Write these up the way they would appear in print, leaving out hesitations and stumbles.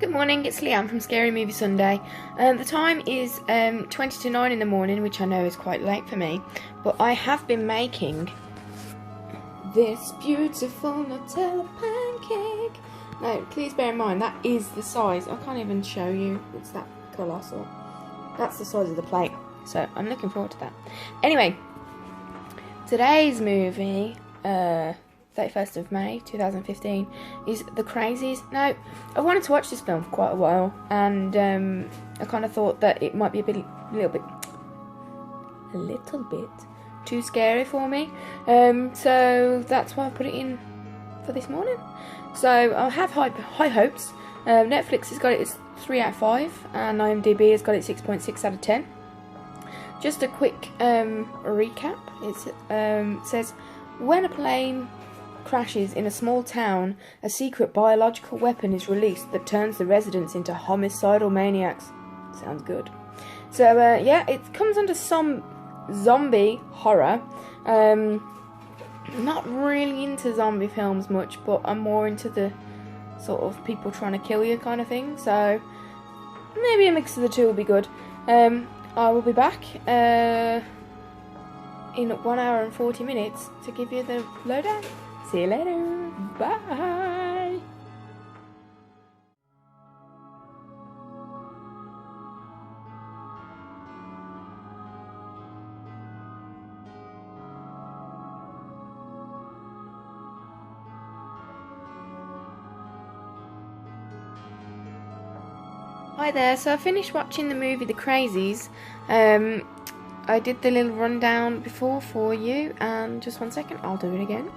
Good morning, it's Leanne from Scary Movie Sunday. The time is 20 to 9 in the morning, which I know is quite late for me, but I have been making this beautiful Nutella pancake. Now, please bear in mind, that is the size. I can't even show you, it's that colossal. That's the size of the plate, so I'm looking forward to that. Anyway, today's movie, 31st of May 2015, is The Crazies. Now, I wanted to watch this film for quite a while, and I kind of thought that it might be a little bit too scary for me, so that's why I put it in for this morning. So I have high hopes. Netflix has got it as 3 out of 5, and IMDb has got it 6.6 out of 10. Just a quick recap. It says, when a plane crashes in a small town, a secret biological weapon is released that turns the residents into homicidal maniacs. Sounds good. So yeah, it comes under some zombie horror. Not really into zombie films much, but I'm more into the sort of people trying to kill you kind of thing. So maybe a mix of the two will be good. I will be back in 1 hour and 40 minutes to give you the lowdown. See you later. Bye. Hi there, so I finished watching the movie The Crazies. I did the little rundown before for you, and just 1 second, I'll do it again.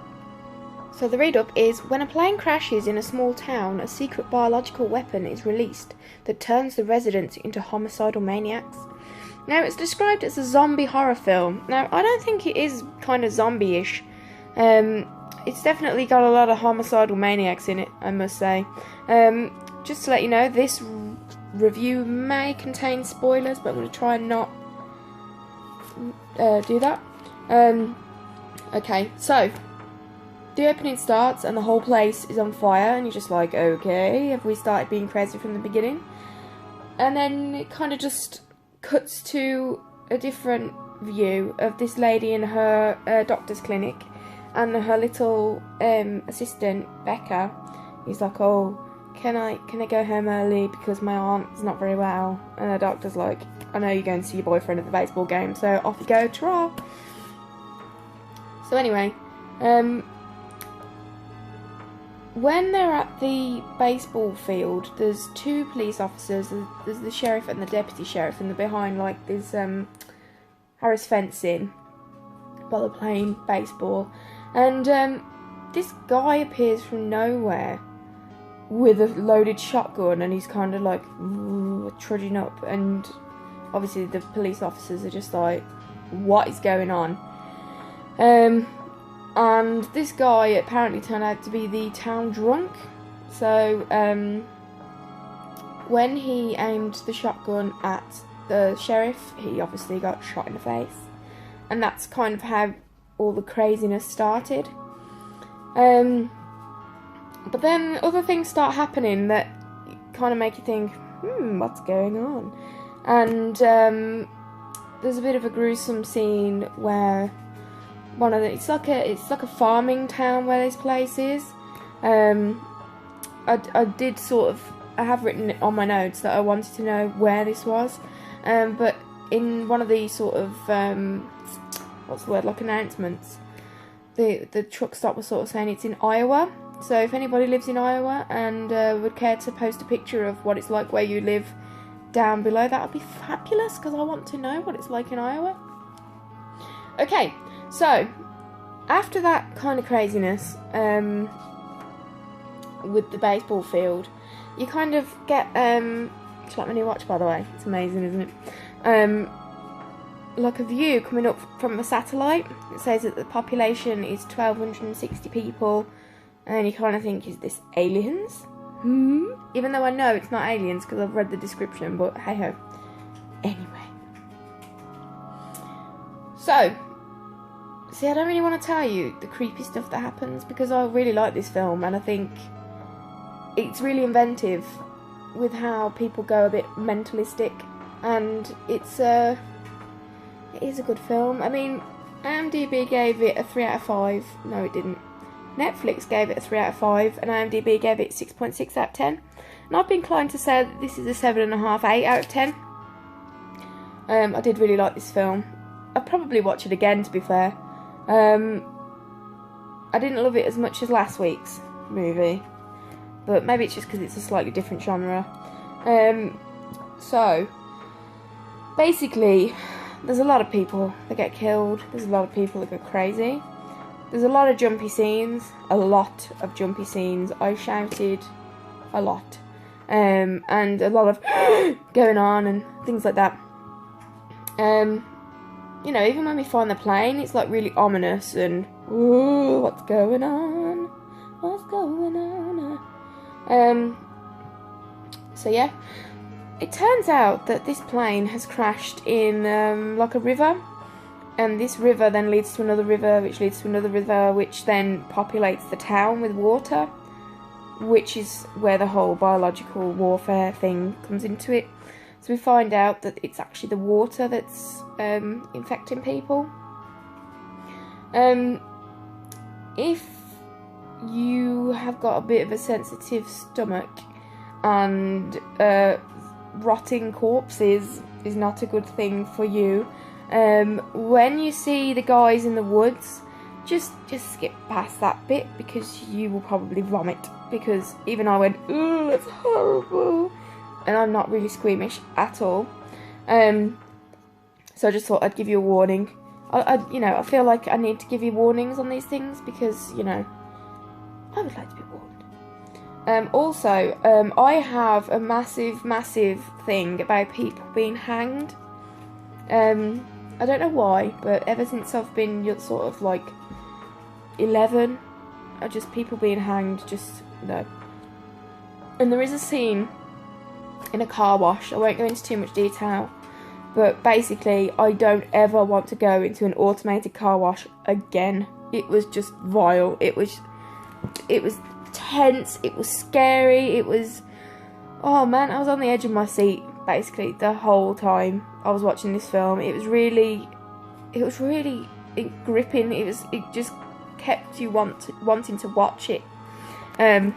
So the read-up is, when a plane crashes in a small town, a secret biological weapon is released that turns the residents into homicidal maniacs. Now, it's described as a zombie horror film. Now, I don't think it is kind of zombie-ish. It's definitely got a lot of homicidal maniacs in it, I must say. Just to let you know, this review may contain spoilers, but I'm going to try and not do that. Okay, so the opening starts and the whole place is on fire, and you're just like, okay, have we started being crazy from the beginning? And then it kind of just cuts to a different view of this lady in her doctor's clinic, and her little assistant Becca is like, oh, can I go home early because my aunt's not very well? And the doctor's like, I know you're going to see your boyfriend at the baseball game, so off you go, ta-ra. So anyway, when they're at the baseball field, there's two police officers. There's the sheriff and the deputy sheriff, and they're behind like this Harris fencing while they're playing baseball. And this guy appears from nowhere with a loaded shotgun, and he's kind of like trudging up, and obviously the police officers are just like, what is going on? And this guy apparently turned out to be the town drunk. So when he aimed the shotgun at the sheriff, he obviously got shot in the face, and that's kind of how all the craziness started. But then other things start happening that kind of make you think, what's going on? And there's a bit of a gruesome scene where it's like a farming town where this place is. I have written it on my notes that I wanted to know where this was, but in one of these sort of announcements, the truck stop was sort of saying it's in Iowa. So if anybody lives in Iowa and would care to post a picture of what it's like where you live down below, that would be fabulous, because I want to know what it's like in Iowa. Okay, so after that kind of craziness with the baseball field, you kind of get it's like my new watch, by the way, it's amazing, isn't it? Like a view coming up from a satellite. It says that the population is 1,260 people, and you kind of think, is this aliens? Even though I know it's not aliens because I've read the description, but hey ho. Anyway, so see, I don't really want to tell you the creepy stuff that happens, because I really like this film, and I think it's really inventive with how people go a bit mentalistic, and it is a good film. I mean, IMDb gave it a 3 out of 5. No, it didn't. Netflix gave it a 3 out of 5, and IMDb gave it 6.6 out of 10. And I've been inclined to say that this is a 7.5, 8 out of 10. I did really like this film. I'll probably watch it again, to be fair. I didn't love it as much as last week's movie, but maybe it's just because it's a slightly different genre. So, basically, there's a lot of people that get killed. There's a lot of people that go crazy. There's a lot of jumpy scenes. A lot of jumpy scenes. I shouted a lot. And a lot of going on and things like that. You know, even when we find the plane, it's like really ominous and, ooh, what's going on? What's going on? So yeah, it turns out that this plane has crashed in like a river, and this river then leads to another river, which leads to another river, which then populates the town with water, which is where the whole biological warfare thing comes into it. So we find out that it's actually the water that's infecting people. If you have got a bit of a sensitive stomach, and rotting corpses is not a good thing for you, when you see the guys in the woods, just skip past that bit, because you will probably vomit. Because even I went, ooh, that's horrible. And I'm not really squeamish at all. So I just thought I'd give you a warning. I feel like I need to give you warnings on these things because, you know, I would like to be warned. Also, I have a massive thing about people being hanged. I don't know why, but ever since I've been sort of like 11, just people being hanged, just, you know. And there is a scene in a car wash. I won't go into too much detail, but basically I don't ever want to go into an automated car wash again. It was just vile. It was tense. It was scary. It was, oh man, I was on the edge of my seat basically the whole time I was watching this film. It was really gripping. It just kept you wanting to watch it. So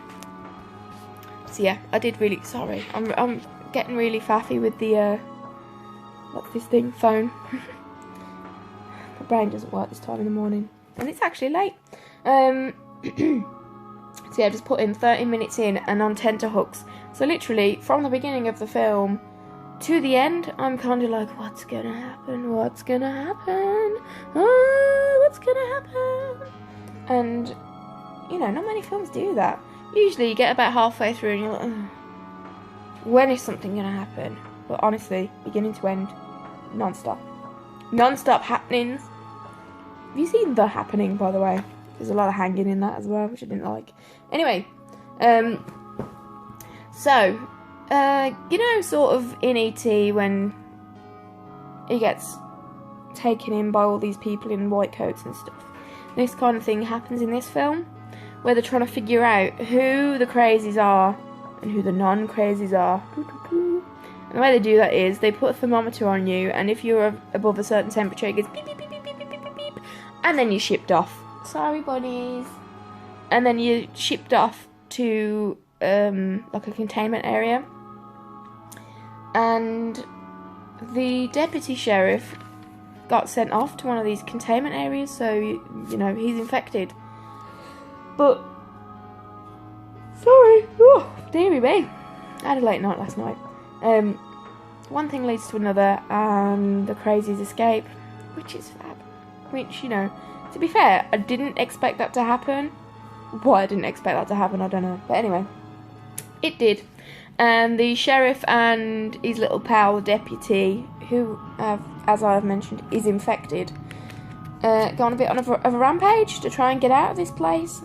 yeah, I did really, sorry, I'm getting really faffy with the, what's this thing, phone. My brain doesn't work this time in the morning, and it's actually late. So yeah, I just put in 30 minutes in, and on tenterhooks. So literally, from the beginning of the film to the end, I'm kind of like, what's gonna happen? What's gonna happen? Oh, what's gonna happen? And, you know, not many films do that. Usually you get about halfway through and you're like, ugh, when is something going to happen? But honestly, beginning to end, non-stop. Non-stop happenings. Have you seen The Happening, by the way? There's a lot of hanging in that as well, which I didn't like. Anyway, so, you know, sort of in E.T. when he gets taken in by all these people in white coats and stuff. This kind of thing happens in this film, where they're trying to figure out who the crazies are and who the non-crazies are. And the way they do that is they put a thermometer on you, and if you're above a certain temperature, it goes beep, beep, beep, beep, beep, beep, beep, beep, and then you're shipped off. Sorry, bunnies. And then you're shipped off to like a containment area. And the deputy sheriff got sent off to one of these containment areas, so, you know, he's infected. But, sorry, oh, dearie me, I had a late night last night. One thing leads to another, and the crazies escape, which is fab. Which, you know, to be fair, I didn't expect that to happen. Why I didn't expect that to happen, I don't know. But anyway, it did. And the sheriff and his little pal, the deputy, who, as I have mentioned, is infected, go on a bit of a rampage to try and get out of this place.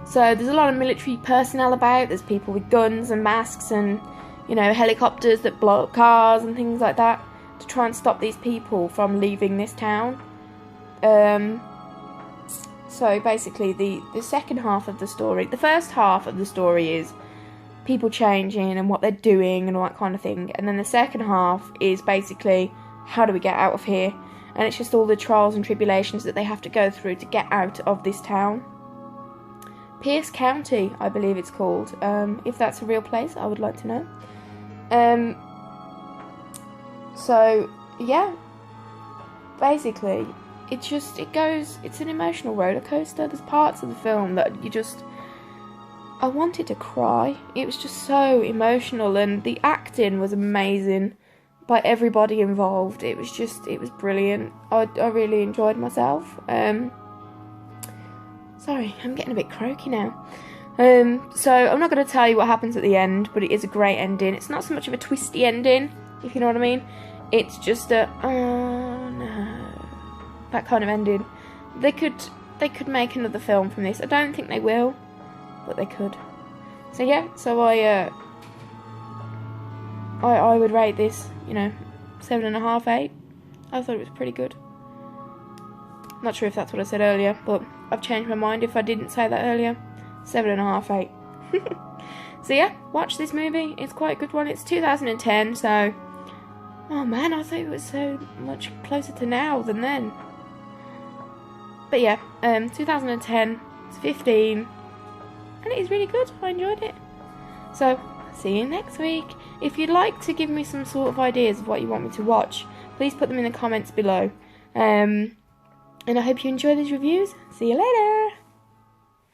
So there's a lot of military personnel about. There's people with guns and masks and, you know, helicopters that blow up cars and things like that to try and stop these people from leaving this town. So basically the second half of the story, the first half of the story is people changing and what they're doing and all that kind of thing. And then the second half is basically, how do we get out of here? And it's just all the trials and tribulations that they have to go through to get out of this town. Pierce County, I believe it's called. If that's a real place, I would like to know. So, yeah. Basically, it's an emotional roller coaster. There's parts of the film that I wanted to cry. It was just so emotional, and the acting was amazing by everybody involved. It was brilliant. I really enjoyed myself. Sorry, I'm getting a bit croaky now. So I'm not going to tell you what happens at the end, but it is a great ending. It's not so much of a twisty ending, if you know what I mean. It's just a, oh no, that kind of ending. They could make another film from this. I don't think they will, but they could. So yeah, so I would rate this, 7.5, 8. I thought it was pretty good. Not sure if that's what I said earlier, but I've changed my mind if I didn't say that earlier. 7.5, 8. So yeah, watch this movie. It's quite a good one. It's 2010, so... Oh man, I thought it was so much closer to now than then. But yeah, 2010, it's 15, and it is really good. I enjoyed it. So, see you next week. If you'd like to give me some sort of ideas of what you want me to watch, please put them in the comments below. And I hope you enjoy these reviews. See you later!